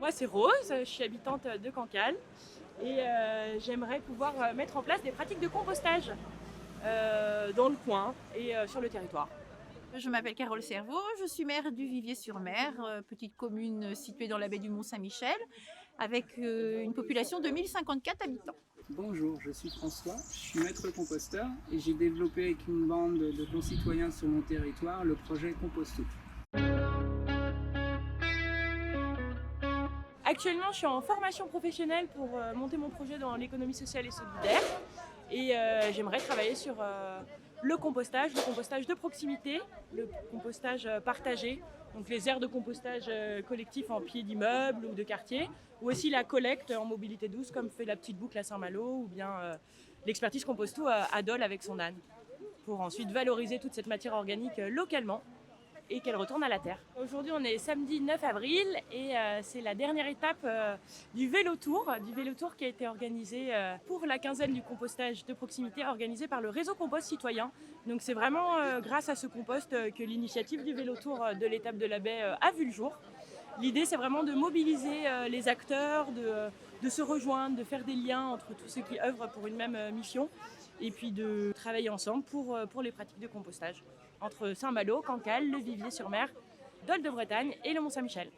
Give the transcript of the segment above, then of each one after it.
Moi, c'est Rose, je suis habitante de Cancale et j'aimerais pouvoir mettre en place des pratiques de compostage dans le coin et sur le territoire. Je m'appelle Carole Cerveau, je suis maire du Vivier-sur-Mer, petite commune située dans la baie du Mont-Saint-Michel, avec une population de 1054 habitants. Bonjour, je suis François, je suis maître composteur et j'ai développé avec une bande de concitoyens sur mon territoire le projet Composto. Actuellement, je suis en formation professionnelle pour monter mon projet dans l'économie sociale et solidaire et j'aimerais travailler sur le compostage de proximité, le compostage partagé, donc les aires de compostage collectif en pied d'immeuble ou de quartier, ou aussi la collecte en mobilité douce comme fait la petite boucle à Saint-Malo ou bien l'expertise Composto à Dole avec son âne, pour ensuite valoriser toute cette matière organique localement et qu'elle retourne à la terre. Aujourd'hui, on est samedi 9 avril et c'est la dernière étape du vélo tour qui a été organisé pour la quinzaine du compostage de proximité organisé par le réseau Compost Citoyen. Donc c'est vraiment grâce à ce compost que l'initiative du vélo tour de l'étape de la baie a vu le jour. L'idée, c'est vraiment de mobiliser les acteurs, de se rejoindre, de faire des liens entre tous ceux qui œuvrent pour une même mission et puis de travailler ensemble pour les pratiques de compostage entre Saint-Malo, Cancale, le Vivier-sur-Mer, Dole de Bretagne et le Mont-Saint-Michel.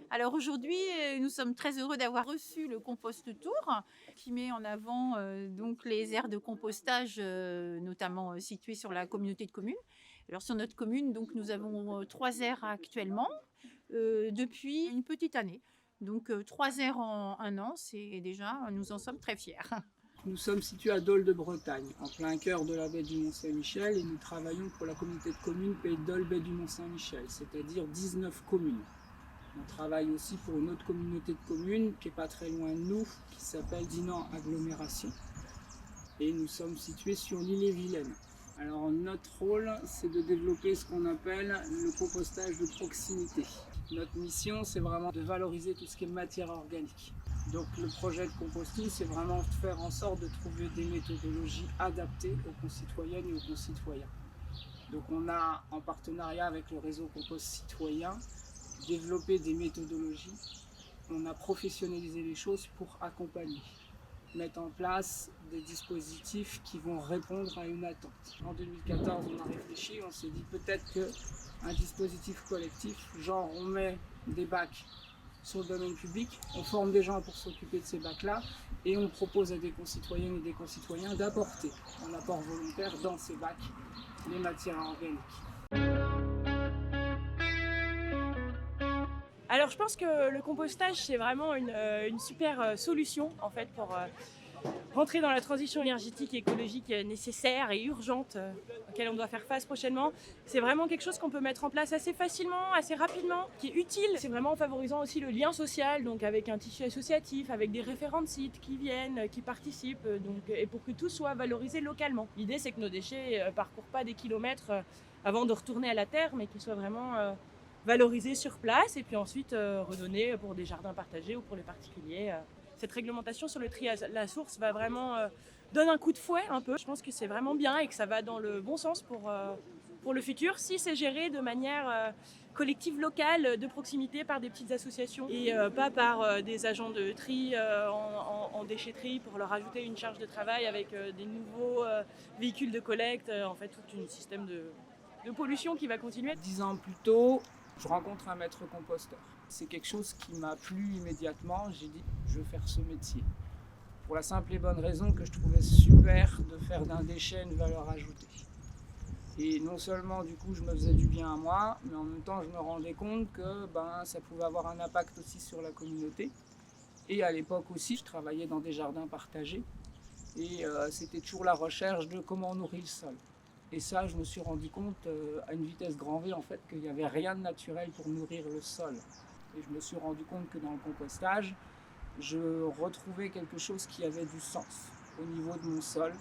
Alors aujourd'hui, nous sommes très heureux d'avoir reçu le Compost Tour qui met en avant donc les aires de compostage, notamment situées sur la communauté de communes. Alors sur notre commune, donc nous avons 3 aires actuellement depuis une petite année. Donc 3 aires en un an, c'est déjà, nous en sommes très fiers. Nous sommes situés à Dole de Bretagne, en plein cœur de la baie du Mont-Saint-Michel et nous travaillons pour la communauté de communes Pays de Dole baie du Mont-Saint-Michel, c'est-à-dire 19 communes. On travaille aussi pour une autre communauté de communes qui n'est pas très loin de nous, qui s'appelle Dinan Agglomération. Et nous sommes situés sur l'île-et-Vilaine. Alors notre rôle, c'est de développer ce qu'on appelle le compostage de proximité. Notre mission, c'est vraiment de valoriser tout ce qui est matière organique. Donc le projet de Composto, c'est vraiment de faire en sorte de trouver des méthodologies adaptées aux concitoyennes et aux concitoyens. Donc on a, en partenariat avec le réseau Compost Citoyen, développé des méthodologies. On a professionnalisé les choses pour accompagner, mettre en place des dispositifs qui vont répondre à une attente. En 2014, on a réfléchi, on s'est dit peut-être qu'un dispositif collectif, genre on met des bacs sur le domaine public, on forme des gens pour s'occuper de ces bacs-là et on propose à des concitoyennes et des concitoyens d'apporter en apport volontaire dans ces bacs les matières organiques. Alors je pense que le compostage, c'est vraiment une super solution en fait pour rentrer dans la transition énergétique et écologique nécessaire et urgente auquel on doit faire face prochainement. C'est vraiment quelque chose qu'on peut mettre en place assez facilement, assez rapidement, qui est utile. C'est vraiment en favorisant aussi le lien social, donc avec un tissu associatif, avec des référents de sites qui viennent, qui participent, et pour que tout soit valorisé localement. L'idée, c'est que nos déchets ne parcourent pas des kilomètres avant de retourner à la terre, mais qu'ils soient vraiment valorisés sur place et puis ensuite redonnés pour des jardins partagés ou pour les particuliers. Cette réglementation sur le tri à la source va vraiment donner un coup de fouet un peu. Je pense que c'est vraiment bien et que ça va dans le bon sens pour le futur si c'est géré de manière collective locale, de proximité par des petites associations et pas par des agents de tri en déchetterie pour leur ajouter une charge de travail avec des nouveaux véhicules de collecte, en fait tout un système de pollution qui va continuer. 10 ans plus tôt, je rencontre un maître composteur. C'est quelque chose qui m'a plu immédiatement. J'ai dit, je veux faire ce métier. Pour la simple et bonne raison que je trouvais super de faire d'un déchet une valeur ajoutée. Et non seulement du coup je me faisais du bien à moi, mais en même temps je me rendais compte que ça pouvait avoir un impact aussi sur la communauté. Et à l'époque aussi, je travaillais dans des jardins partagés. Et c'était toujours la recherche de comment on nourrit le sol. Et ça, je me suis rendu compte à une vitesse grand V en fait qu'il n'y avait rien de naturel pour nourrir le sol. Et je me suis rendu compte que dans le compostage, je retrouvais quelque chose qui avait du sens au niveau de mon sol.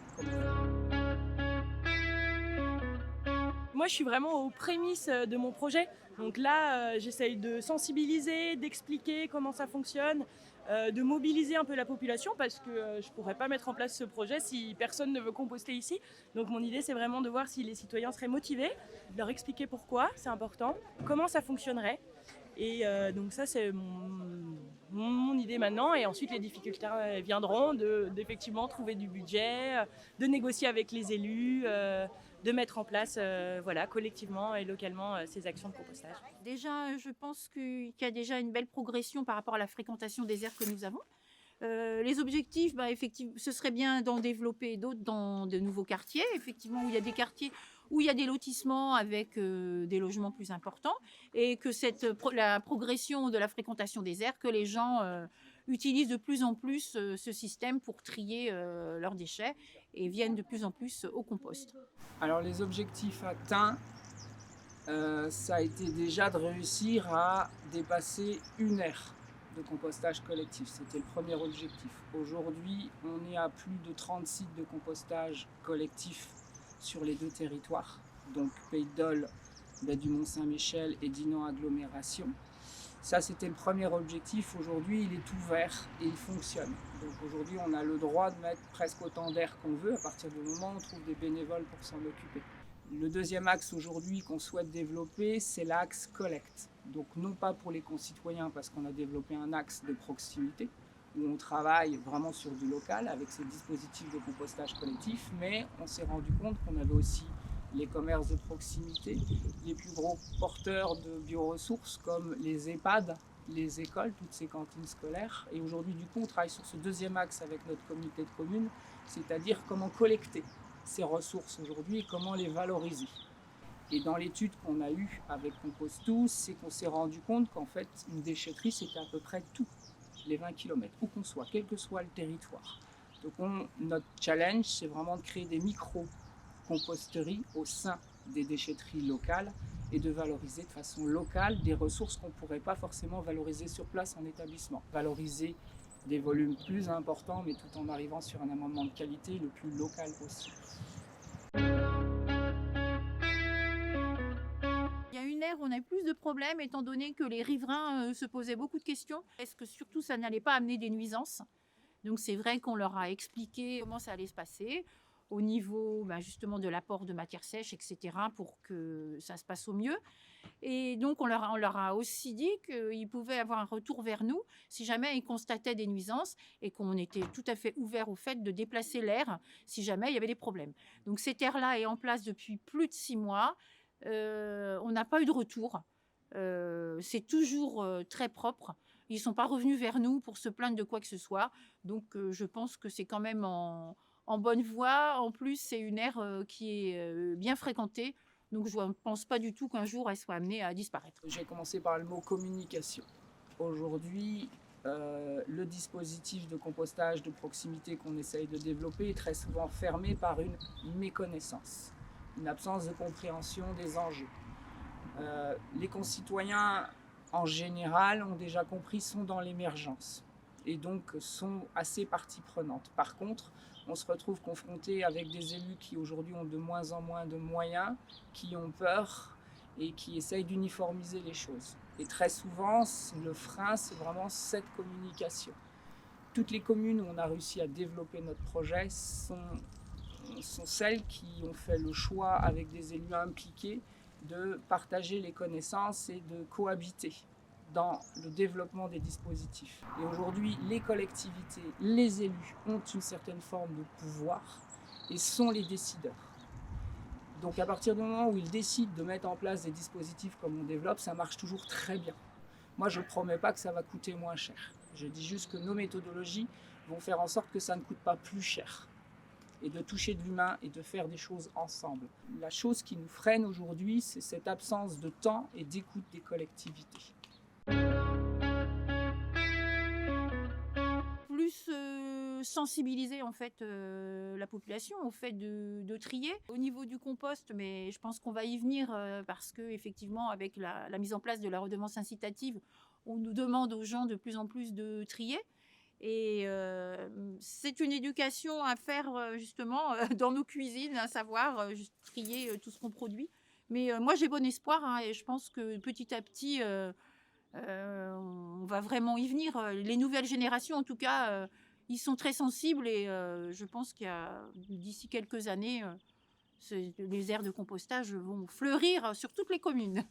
Moi, je suis vraiment aux prémices de mon projet. Donc là, j'essaye de sensibiliser, d'expliquer comment ça fonctionne, de mobiliser un peu la population parce que je ne pourrais pas mettre en place ce projet si personne ne veut composter ici. Donc mon idée, c'est vraiment de voir si les citoyens seraient motivés, de leur expliquer pourquoi, c'est important, comment ça fonctionnerait. Et donc ça, c'est mon mon idée maintenant, et ensuite les difficultés viendront d'effectivement trouver du budget, de négocier avec les élus, de mettre en place voilà, collectivement et localement ces actions de compostage. Déjà, je pense qu'il y a déjà une belle progression par rapport à la fréquentation des aires que nous avons. Les objectifs, effectivement, ce serait bien d'en développer d'autres dans de nouveaux quartiers, effectivement, où il y a des quartiers où il y a des lotissements avec des logements plus importants, et que la progression de la fréquentation des aires, que les gens utilisent de plus en plus ce système pour trier leurs déchets et viennent de plus en plus au compost. Alors les objectifs atteints, ça a été déjà de réussir à dépasser une aire de compostage collectif. C'était le premier objectif. Aujourd'hui, on est à plus de 30 sites de compostage collectif sur les 2 territoires, donc Pays de Dole, Baie du Mont-Saint-Michel et Dinan Agglomération. Ça, c'était le premier objectif. Aujourd'hui, il est ouvert et il fonctionne. Donc aujourd'hui, on a le droit de mettre presque autant d'air qu'on veut à partir du moment où on trouve des bénévoles pour s'en occuper. Le deuxième axe aujourd'hui qu'on souhaite développer, c'est l'axe collecte. Donc non pas pour les concitoyens, parce qu'on a développé un axe de proximité, où on travaille vraiment sur du local avec ces dispositifs de compostage collectif, mais on s'est rendu compte qu'on avait aussi les commerces de proximité, les plus gros porteurs de bioressources comme les EHPAD, les écoles, toutes ces cantines scolaires. Et aujourd'hui, du coup, on travaille sur ce deuxième axe avec notre communauté de communes, c'est-à-dire comment collecter ces ressources aujourd'hui et comment les valoriser. Et dans l'étude qu'on a eue avec Compost Tous, c'est qu'on s'est rendu compte qu'en fait, une déchetterie, c'était à peu près tout, les 20 km, où qu'on soit, quel que soit le territoire. Donc notre challenge, c'est vraiment de créer des micro-composteries au sein des déchetteries locales et de valoriser de façon locale des ressources qu'on ne pourrait pas forcément valoriser sur place en établissement. Valoriser des volumes plus importants, mais tout en arrivant sur un amendement de qualité le plus local possible. Il y a une ère où on a plus de problèmes, étant donné que les riverains se posaient beaucoup de questions. Est-ce que surtout ça n'allait pas amener des nuisances? Donc c'est vrai qu'on leur a expliqué comment ça allait se passer au niveau justement de l'apport de matière sèche, etc., pour que ça se passe au mieux. Et donc on leur a aussi dit qu'ils pouvaient avoir un retour vers nous si jamais ils constataient des nuisances, et qu'on était tout à fait ouvert au fait de déplacer l'aire si jamais il y avait des problèmes. Donc cette aire-là est en place depuis plus de 6 mois. On n'a pas eu de retour. C'est toujours très propre. Ils ne sont pas revenus vers nous pour se plaindre de quoi que ce soit. Donc je pense que c'est quand même en bonne voie. En plus, c'est une aire qui est bien fréquentée. Donc je ne pense pas du tout qu'un jour elle soit amenée à disparaître. J'ai commencé par le mot communication. Aujourd'hui, le dispositif de compostage de proximité qu'on essaye de développer est très souvent fermé par une méconnaissance, une absence de compréhension des enjeux. Les concitoyens, en général, ont déjà compris, sont dans l'émergence et donc sont assez partie prenante. Par contre, on se retrouve confronté avec des élus qui aujourd'hui ont de moins en moins de moyens, qui ont peur et qui essayent d'uniformiser les choses. Et très souvent, le frein, c'est vraiment cette communication. Toutes les communes où on a réussi à développer notre projet sont celles qui ont fait le choix, avec des élus impliqués, de partager les connaissances et de cohabiter dans le développement des dispositifs. Et aujourd'hui, les collectivités, les élus ont une certaine forme de pouvoir et sont les décideurs. Donc à partir du moment où ils décident de mettre en place des dispositifs comme on développe, ça marche toujours très bien. Moi, je ne promets pas que ça va coûter moins cher. Je dis juste que nos méthodologies vont faire en sorte que ça ne coûte pas plus cher, et de toucher de l'humain et de faire des choses ensemble. La chose qui nous freine aujourd'hui, c'est cette absence de temps et d'écoute des collectivités. Plus sensibiliser en fait la population au fait de trier. Au niveau du compost, mais je pense qu'on va y venir parce que effectivement, avec la mise en place de la redevance incitative, on nous demande aux gens de plus en plus de trier. Et c'est une éducation à faire justement dans nos cuisines, à savoir trier tout ce qu'on produit. Mais moi, j'ai bon espoir et je pense que petit à petit, on va vraiment y venir. Les nouvelles générations, en tout cas, ils sont très sensibles et je pense qu'il y a d'ici quelques années, les aires de compostage vont fleurir sur toutes les communes.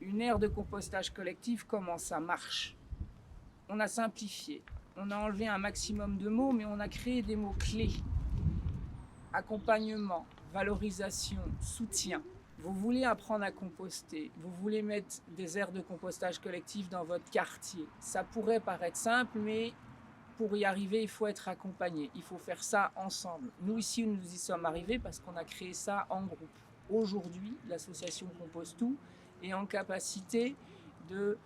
Une aire de compostage collectif, comment ça marche ? on a simplifié. On a enlevé un maximum de mots, mais on a créé des mots clés. Accompagnement, valorisation, soutien. Vous voulez apprendre à composter, vous voulez mettre des aires de compostage collectif dans votre quartier. Ça pourrait paraître simple, mais pour y arriver, il faut être accompagné. Il faut faire ça ensemble. Nous, ici, nous y sommes arrivés parce qu'on a créé ça en groupe. Aujourd'hui, l'association Compostou est en capacité de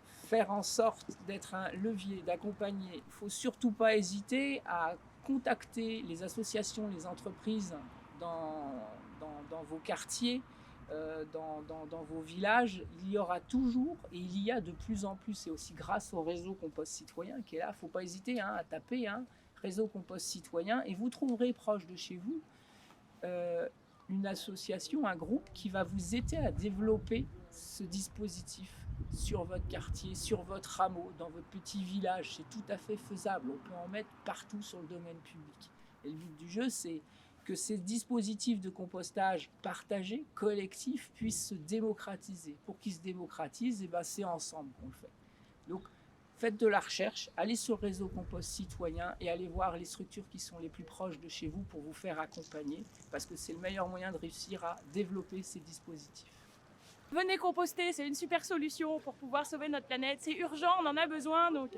faire en sorte d'être un levier, d'accompagner. Il ne faut surtout pas hésiter à contacter les associations, les entreprises dans vos quartiers, dans vos villages. Il y aura toujours, et il y a de plus en plus, et aussi grâce au réseau Compost Citoyen qui est là, il ne faut pas hésiter à taper réseau Compost Citoyen, et vous trouverez proche de chez vous une association, un groupe qui va vous aider à développer ce dispositif sur votre quartier, sur votre hameau, dans votre petit village. C'est tout à fait faisable. On peut en mettre partout sur le domaine public. Et le but du jeu, c'est que ces dispositifs de compostage partagés, collectifs, puissent se démocratiser. Pour qu'ils se démocratisent, c'est ensemble qu'on le fait. Donc, faites de la recherche, allez sur le réseau Compost Citoyen et allez voir les structures qui sont les plus proches de chez vous pour vous faire accompagner, parce que c'est le meilleur moyen de réussir à développer ces dispositifs. Venez composter, c'est une super solution pour pouvoir sauver notre planète. C'est urgent, on en a besoin, donc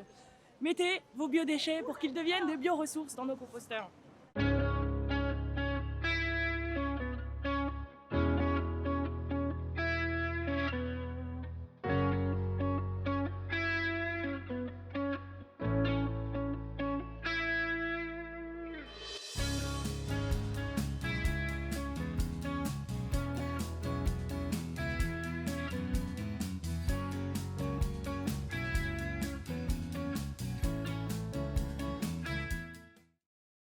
mettez vos biodéchets pour qu'ils deviennent des bioressources dans nos composteurs.